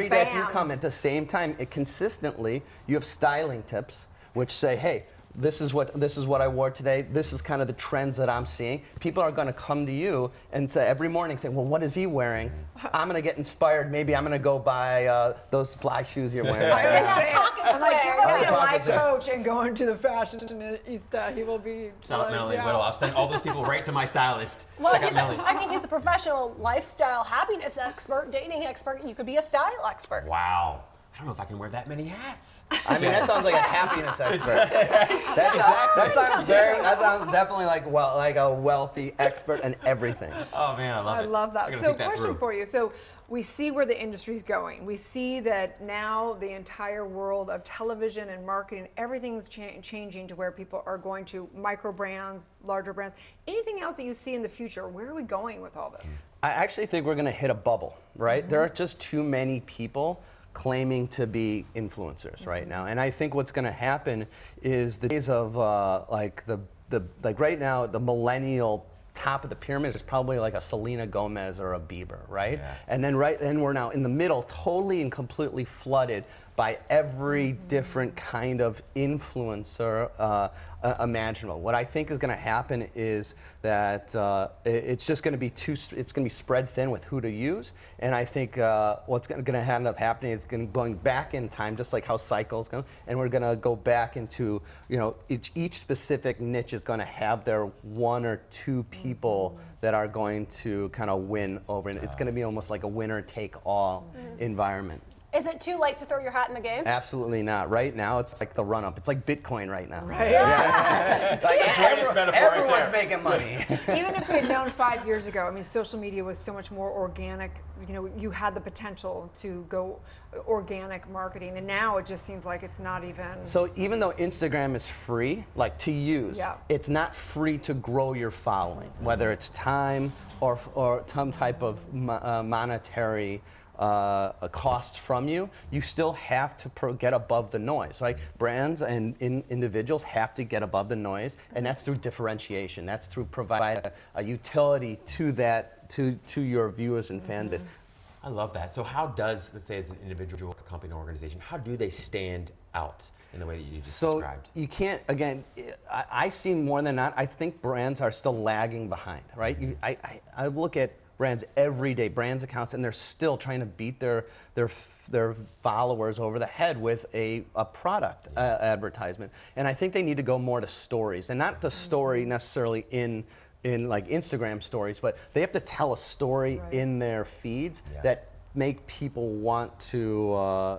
day if you come at the same time, consistently, you have styling tips, which say, hey, this is what I wore today. This is kind of the trends that I'm seeing. People are going to come to you and say every morning, say, well, what is he wearing? I'm going to get inspired. Maybe I'm going to go buy those fly shoes you're wearing. I'm like, give up to my coach and go into the fashionista. He will be. Shout out Melanie Whittle. I'll send all those people right to my stylist. Well, he's a professional lifestyle happiness expert, dating expert. You could be a style expert. Wow. I don't know if I can wear that many hats. I mean, that sounds like a happiness expert. That sounds definitely like a wealthy expert in everything. Oh man, I love it. So question for you. So we see where the industry's going. We see that now the entire world of television and marketing, everything's changing to where people are going to micro brands, larger brands. Anything else that you see in the future? Where are we going with all this? I actually think we're going to hit a bubble, right? There are just too many people claiming to be influencers right now, and I think what's going to happen is the days of like right now the millennial top of the pyramid is probably like a Selena Gomez or a Bieber, right? Yeah. And then we're now in the middle, totally and completely flooded by every different kind of influencer imaginable. What I think is going to happen is that it's just going to be it's going to be spread thin with who to use. And I think what's going to end up happening is going back in time, just like how cycles go, and we're going to go back into, each specific niche is going to have their one or two people that are going to kind of win over, and it's going to be almost like a winner take all environment. Is it too late to throw your hat in the game? Absolutely not. Right now, it's like the run-up. It's like Bitcoin right now. Right. Yeah. Like everyone's making money. Even if we had known 5 years ago, I mean, social media was so much more organic. You know, you had the potential to go organic marketing, and now it just seems like it's not even. So even though Instagram is free, like to use, it's not free to grow your following, whether it's time or some type of monetary a cost from you. You still have to get above the noise, right? Brands and individuals have to get above the noise, and that's through differentiation. That's through provide a utility to that to your viewers and fan base. I love that. So how does, let's say as an individual, a company, or organization, how do they stand out in the way that you just described? You can't, again, I see more than not, I think brands are still lagging behind, right? I look at brands every day, brands accounts, and they're still trying to beat their followers over the head with a product advertisement. And I think they need to go more to stories, and not the story necessarily in like Instagram stories, but they have to tell a story in their feeds that make people want to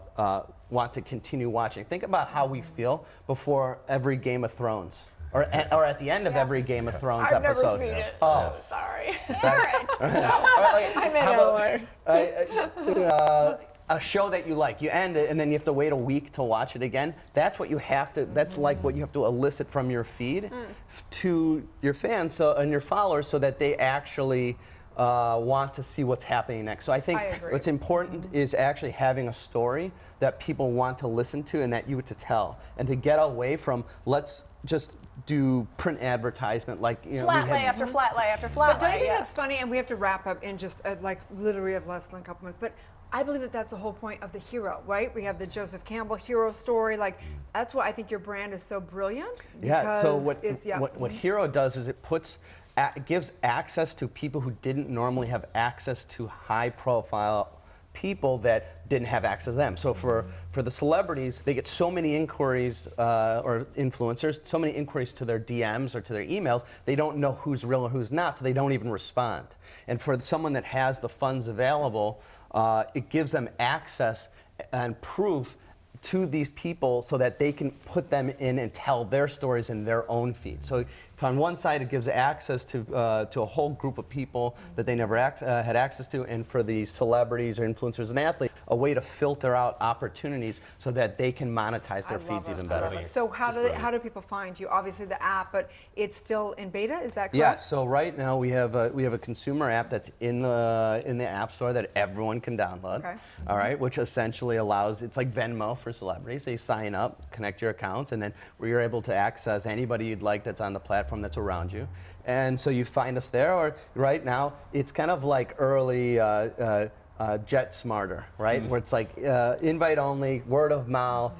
continue watching. Think about how we feel before every Game of Thrones. Or at the end of every Game of Thrones I've episode. never seen it. Oh, sorry. I made it alert. A show that you like, you end it, and then you have to wait a week to watch it again. That's what you have to. That's like what you have to elicit from your feed to your fans and your followers, so that they actually want to see what's happening next. So I think what's important is actually having a story that people want to listen to and that you to tell, and to get away from let's just do print advertisement like flat lay after flat lay after flat lay. But don't you think that's funny? And we have to wrap up in just like literally of less than a couple minutes. But I believe that that's the whole point of the hero, right? We have the Joseph Campbell hero story. Like that's why I think your brand is so brilliant. Yeah. So what Hero does is it gives access to people who didn't normally have access to high-profile people that didn't have access to them. So for the celebrities, they get so many inquiries, or influencers, so many inquiries to their DMs or to their emails, they don't know who's real and who's not, so they don't even respond. And for someone that has the funds available, it gives them access and proof to these people so that they can put them in and tell their stories in their own feed. So if on one side it gives access to a whole group of people that they never had access to, and for the celebrities or influencers and athletes, a way to filter out opportunities so that they can monetize their feeds even better. So how do people find you? Obviously the app, but it's still in beta, is that correct? Yeah, so right now we have a consumer app that's in the App Store that everyone can download. Okay. All right, which essentially allows, it's like Venmo for celebrities. They sign up, connect your accounts, and then you're able to access anybody you'd like that's on the platform that's around you. And so you find us there, or right now it's kind of like early Jet Smarter, right? Where it's like invite only, word of mouth.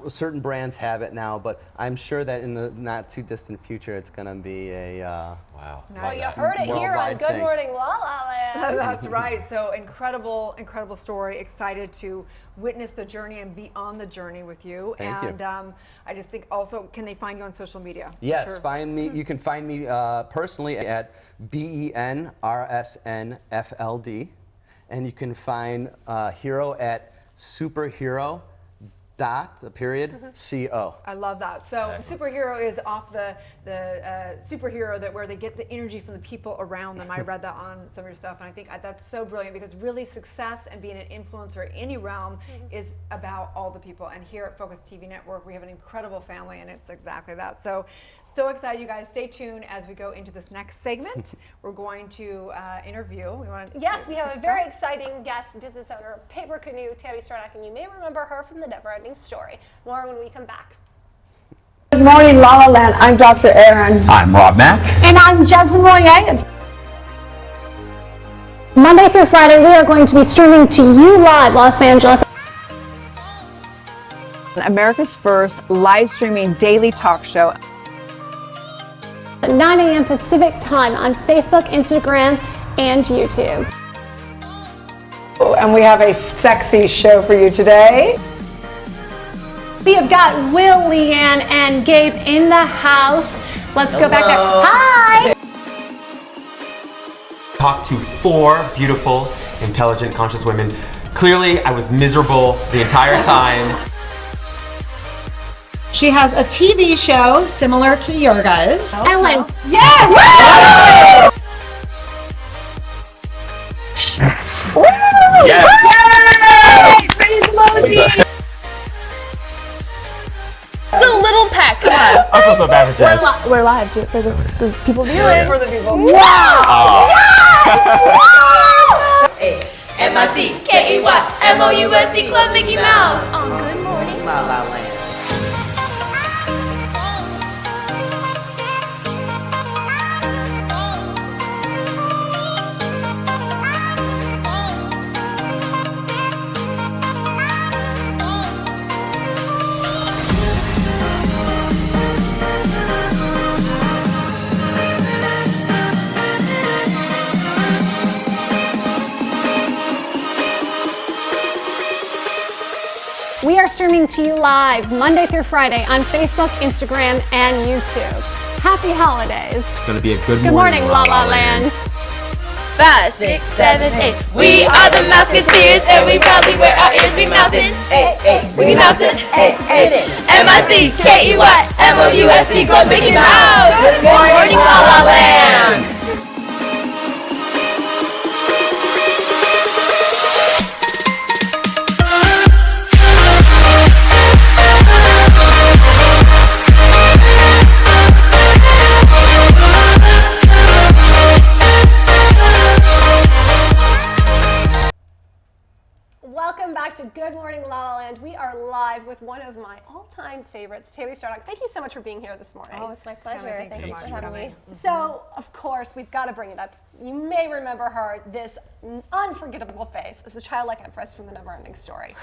Certain brands have it now, but I'm sure that in the not too distant future, it's going to be a wow. Well, you heard it here on Good Morning LaLa Land. That's right. So incredible story. Excited to witness the journey and be on the journey with you. Thank you. I just think also, can they find you on social media? Yes, Sure. find me. You can find me personally at BENRSNFLD, and you can find Hero at superhero.co. I love that. So superhero is off the superhero that where they get the energy from the people around them. I read that on some of your stuff, and I think that's so brilliant, because really success and being an influencer in any realm is about all the people. And here at Focus TV Network, we have an incredible family, and it's exactly that. So excited, you guys. Stay tuned as we go into this next segment. We're going to interview. Yes, we have a very exciting guest, business owner of Paper Canoe, Tami Stronach, and you may remember her from The Never-Ending Story. More when we come back. Good morning, LaLa Land. I'm Dr. ERIN. I'm Rob Mack. And I'm Jessamine Moyer. Monday through Friday, we are going to be streaming to you live, Los Angeles. America's first live streaming daily talk show. At 9 a.m. Pacific time on Facebook, Instagram, and YouTube. And we have a sexy show for you today. We have got Will, Leanne, and Gabe in the house. Let's go back there. Hi! Talk to 4 beautiful, intelligent, conscious women Clearly, I was miserable the entire time. She has a TV show similar to your guys. Ellen. Yes! Yes! Praise emoji. The little peck. Come on. I feel so bad for Jess. We're live too for the people viewing. For the people. Wow. MICKEYMOUSE Club Mickey Mouse on Good Morning La La Land. We are streaming to you live Monday through Friday on Facebook, Instagram, and YouTube. Happy holidays. It's gonna be a good morning, La La Land. 5, 6, 7, 8. We are the Mouseketeers, and we proudly wear our ears. We mousing, we mousing, MICKEYMOUSE Club Mickey Mouse. Good morning, La La Land. Welcome back to Good Morning La La Land. We are live with one of my all-time favorites, Tami Stronach. Thank you so much for being here this morning. Oh, it's my pleasure. Thank Thank you you for for having having me. me. So, of course, we've got to bring it up. You may remember her, this unforgettable face as the childlike empress from The Never-Ending Story.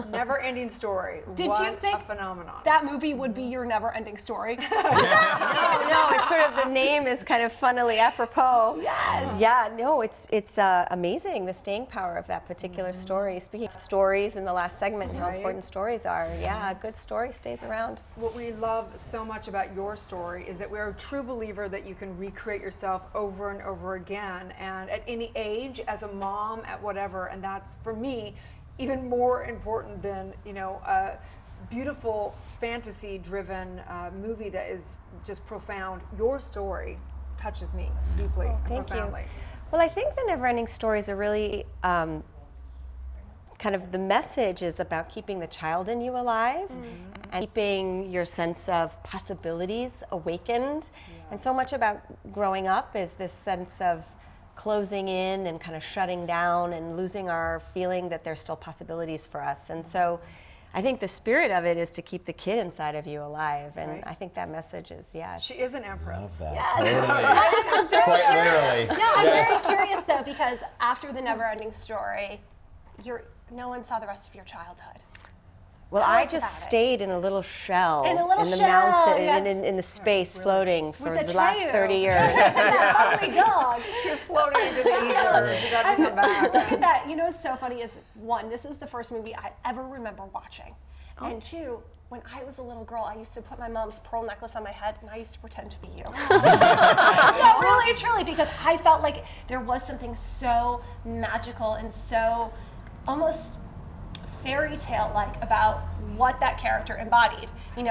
Never-ending story. Did What you think a phenomenon. that movie would be your never-ending story? No, it's sort of the name is kind of funnily apropos. Yes. Yeah, no, it's amazing the staying power of that particular story. Speaking of stories in the last segment, and how Right. important stories are. Yeah, a good story stays around. What we love so much about your story is that we're a true believer that you can recreate yourself over and over again, and at any age, as a mom, at whatever, and that's, for me, even more important than, a beautiful fantasy-driven movie that is just profound. Your story touches me deeply and Thank you. profoundly. Well, I think the never-ending stories are really kind of the message is about keeping the child in you alive and keeping your sense of possibilities awakened. And so much about growing up is this sense of closing in and kind of shutting down and losing our feeling that there's still possibilities for us. And so I think the spirit of it is to keep the kid inside of you alive. And Right. I think that message is, She is an empress. Love that. Yes. Totally. Quite literally. No, I'm Yes. very curious though, because after The Never-Ending Story, no one saw the rest of your childhood. Well, Tell I us just about it. stayed in a little shell In a little the shell, mountain, yes. in the space, floating for With the a last Treyu. 30 years. That ugly dog. She was floating into the ether. She got to come back. Look at that. You know what's so funny is, one, this is the first movie I ever remember watching. And two, when I was a little girl, I used to put my mom's pearl necklace on my head and I used to pretend to be you. No, really, truly, because I felt like there was something so magical and so almost fairy tale like about what that character embodied, and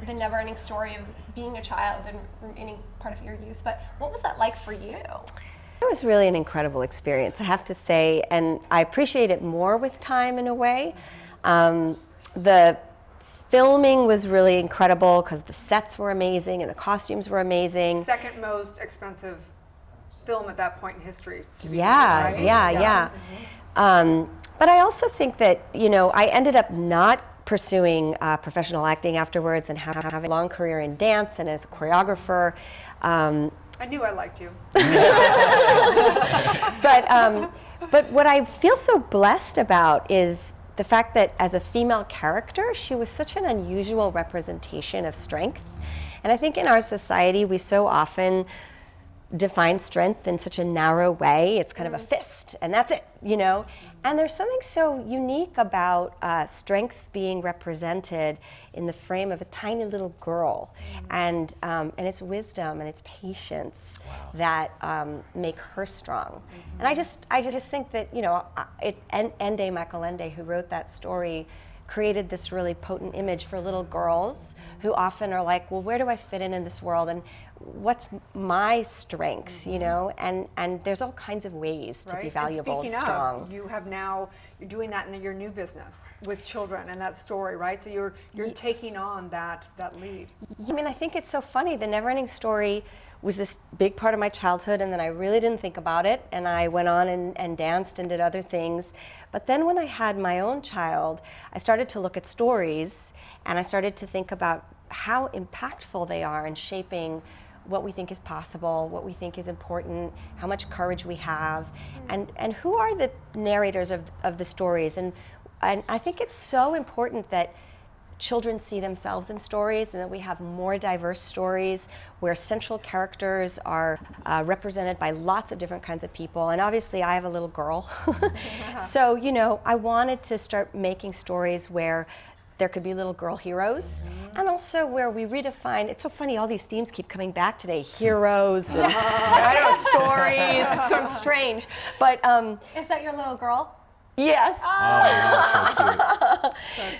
the never-ending story of being a child and remaining part of your youth. But what was that like for you? It was really an incredible experience, I have to say, and I appreciate it more with time in a way. The filming was really incredible because the sets were amazing and the costumes were amazing. Second most expensive film at that point in history. To be Yeah, right? yeah. But I also think that, I ended up not pursuing professional acting afterwards and having a long career in dance and as a choreographer. I knew I liked you. But what I feel so blessed about is the fact that as a female character, she was such an unusual representation of strength. And I think in our society, we so often define strength in such a narrow way. It's kind of a fist, and that's it, And there's something so unique about strength being represented in the frame of a tiny little girl, and it's wisdom and it's patience that make her strong. And I just think that, you know, Michael Ende, who wrote that story, created this really potent image for little girls who often are like, well, where do I fit in this world, and what's my strength, you know? And there's all kinds of ways to be valuable and strong. Of, you have now, you're doing that in your new business with children and that story, right? So you're taking on that lead. I mean, I think it's so funny. The Never Ending Story was this big part of my childhood, and then I really didn't think about it, and I went on and danced and did other things. But then when I had my own child, I started to look at stories, and I started to think about how impactful they are in shaping what we think is possible, what we think is important, how much courage we have, and who are the narrators of the stories. And I think it's so important that children see themselves in stories, and that we have more diverse stories where central characters are represented by lots of different kinds of people. And obviously I have a little girl. So, you know, I wanted to start making stories where there could be little girl heroes, and also where we redefine, it's so funny, all these themes keep coming back today, heroes, and, I don't know, stories, it's sort of strange. But is that your little girl? Yes. Oh,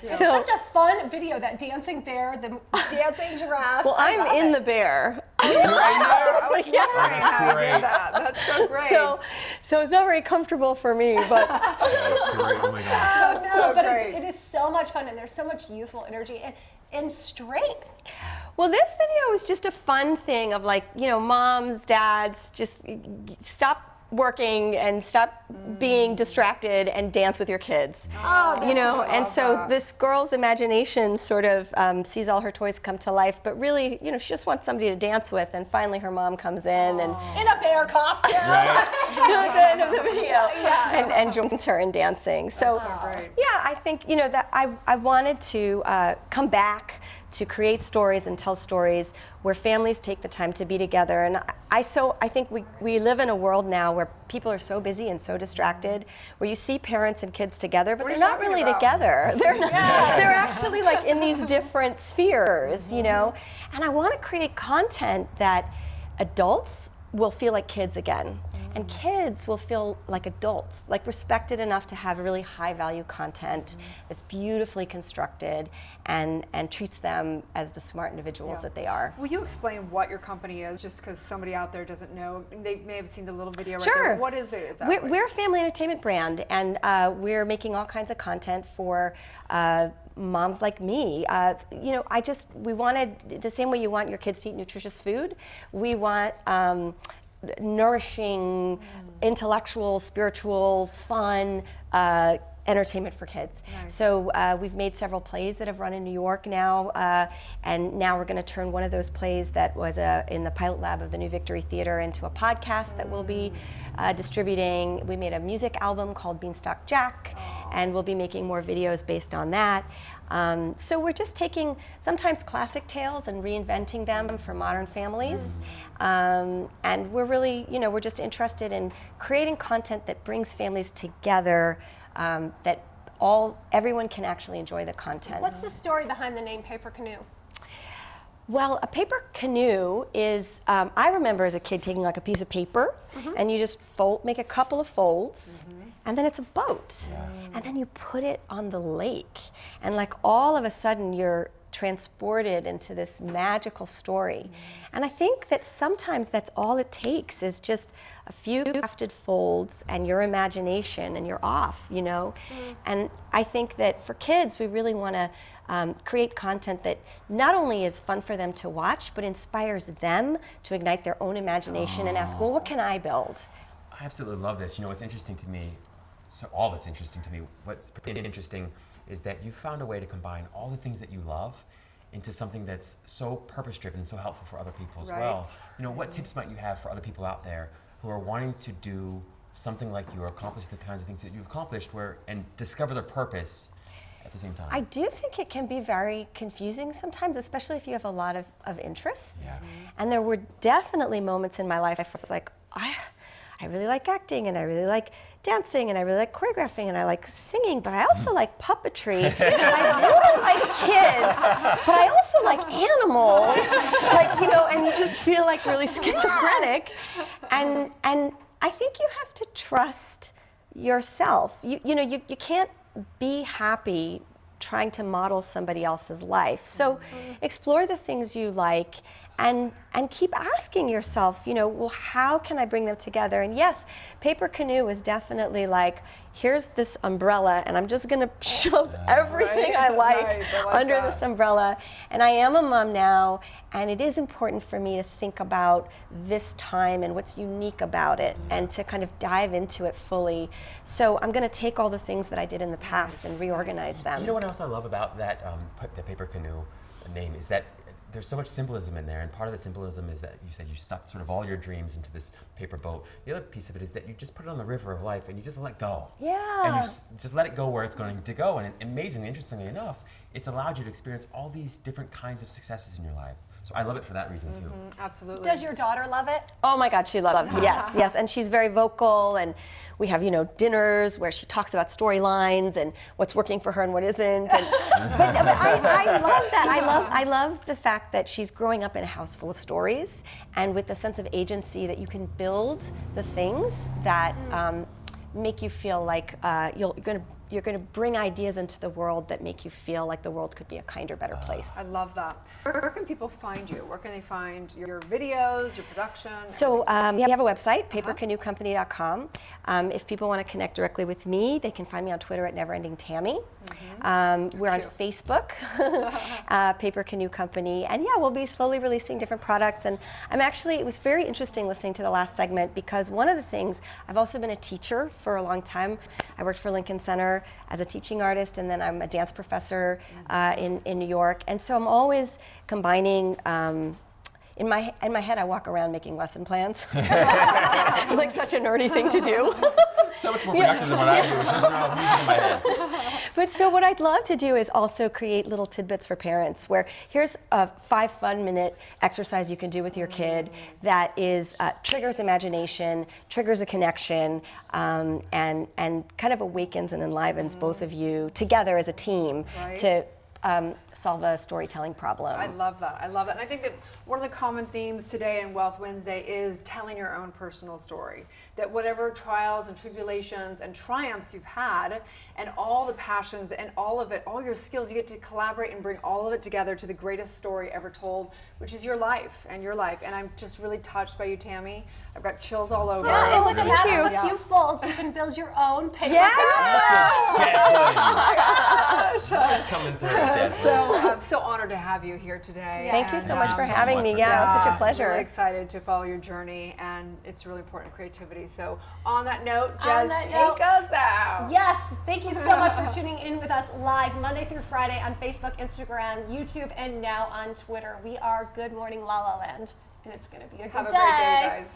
it's such a fun video, that dancing bear, the dancing giraffe. Well, I'm in the bear. I was wondering how you did that. That's so great. So it's not very comfortable for me, but That's great. Oh my God. No, but it is so much fun, and there's so much youthful energy and strength. Well, this video is just a fun thing of, like, you know, moms, dads, just stop working and stop being distracted and dance with your kids. Oh, you know, and so this girl's imagination sort of sees all her toys come to life, but really, you know, she just wants somebody to dance with, and finally her mom comes in and in a bear costume. Right. You know, at the end of the video, and joins her in dancing. So, yeah, I think, you know, that I wanted to come back to create stories and tell stories where families take the time to be together. And I think we live in a world now where people are so busy and so distracted, where you see parents and kids together, but they're not really together. They're not, they're actually like in these different spheres, you know? And I want to create content that adults will feel like kids again. And kids will feel like adults, like respected enough to have really high value content that's beautifully constructed and treats them as the smart individuals that they are. Will you explain what your company is, just because somebody out there doesn't know? They may have seen the little video right Sure. there. What is it exactly? We're a family entertainment brand, and we're making all kinds of content for moms like me. You know, we wanted, the same way you want your kids to eat nutritious food, we want nourishing, intellectual, spiritual, fun entertainment for kids. Nice. So we've made several plays that have run in New York now, and now we're going to turn one of those plays that was in the pilot lab of the New Victory Theater into a podcast that we'll be distributing. We made a music album called Beanstalk Jack, and we'll be making more videos based on that. So we're just taking sometimes classic tales and reinventing them for modern families. And we're really, you know, we're just interested in creating content that brings families together, that everyone can actually enjoy the content. What's the story behind the name Paper Canoe? Well, a paper canoe is, I remember as a kid taking like a piece of paper and you just make a couple of folds, and then it's a boat. And then you put it on the lake, and like all of a sudden you're transported into this magical story. And I think that sometimes that's all it takes, is just a few crafted folds and your imagination, and you're off, you know? And I think that for kids, we really want to create content that not only is fun for them to watch, but inspires them to ignite their own imagination and ask, well, what can I build? I absolutely love this. You know, what's interesting to me, so all that's interesting to me, what's particularly interesting is that you found a way to combine all the things that you love into something that's so purpose-driven and so helpful for other people as well. You know, what tips might you have for other people out there who are wanting to do something like you, or accomplish the kinds of things that you've accomplished, and discover their purpose at the same time? I do think it can be very confusing sometimes, especially if you have a lot of interests. And there were definitely moments in my life I was like, I really like acting, and I really like dancing, and I really like choreographing, and I like singing, but I also like puppetry, and I really like kids, but I also like animals, like, you know, and you just feel like really schizophrenic. And I think you have to trust yourself. You know, you can't be happy trying to model somebody else's life. So explore the things you like, and keep asking yourself, you know, well, how can I bring them together? And yes, Paper Canoe is definitely like, here's this umbrella, and I'm just gonna shove everything I like under this umbrella. And I am a mom now, and it is important for me to think about this time and what's unique about it, and to kind of dive into it fully. So I'm gonna take all the things that I did in the past and reorganize them. You know what else I love about that, the Paper Canoe name is that there's so much symbolism in there, and part of the symbolism is that you said you stuck sort of all your dreams into this paper boat. The other piece of it is that you just put it on the river of life and you just let go. Yeah. And you just let it go where it's going to go. And amazingly, interestingly enough, it's allowed you to experience all these different kinds of successes in your life. So I love it for that reason too. Absolutely. Does your daughter love it? Oh my God, she loves it. Yes, yes, and she's very vocal, and we have, you know, dinners where she talks about storylines and what's working for her and what isn't. And, but I love that. I love the fact that she's growing up in a house full of stories, and with the sense of agency that you can build the things that make you feel like you're going to bring ideas into the world that make you feel like the world could be a kinder, better place. I love that. Where can people find you? Where can they find your videos, your production? So we have a website, papercanoecompany.com. If people want to connect directly with me, they can find me on Twitter at NeverEndingTami. We're on Facebook, Paper Canoe Company, and yeah, we'll be slowly releasing different products. And it was very interesting listening to the last segment, because one of the things, I've also been a teacher for a long time. I worked for Lincoln Center as a teaching artist, and then I'm a dance professor in New York. And so I'm always combining, in my head I walk around making lesson plans. It's like such a nerdy thing to do. So much more productive than what I do, which is now music in my head. But so what I'd love to do is also create little tidbits for parents, where here's a 5 fun-minute exercise you can do with your kid that is triggers imagination, triggers a connection, and kind of awakens and enlivens both of you together as a team to solve a storytelling problem. I love that. I love it. And I think that one of the common themes today in Wealth Wednesday is telling your own personal story. That whatever trials and tribulations and triumphs you've had, and all the passions and all of it, all your skills, you get to collaborate and bring all of it together to the greatest story ever told, which is your life and your life. And I'm just really touched by you, Tami. I've got chills all over. Yeah, and with a matter of a few folds, you can build your own paper. Oh my gosh. That's coming through, Jasmine. So I'm so honored to have you here today. Thank you so much for having me. Yeah, it was such a pleasure. Really excited to follow your journey, and it's really important creativity. So on that note, Jazz, take us out. Yes, thank you so much for tuning in with us live Monday through Friday on Facebook, Instagram, YouTube, and now on Twitter. We are Good Morning LaLa Land, and it's going to be a good day. Have a great day, guys.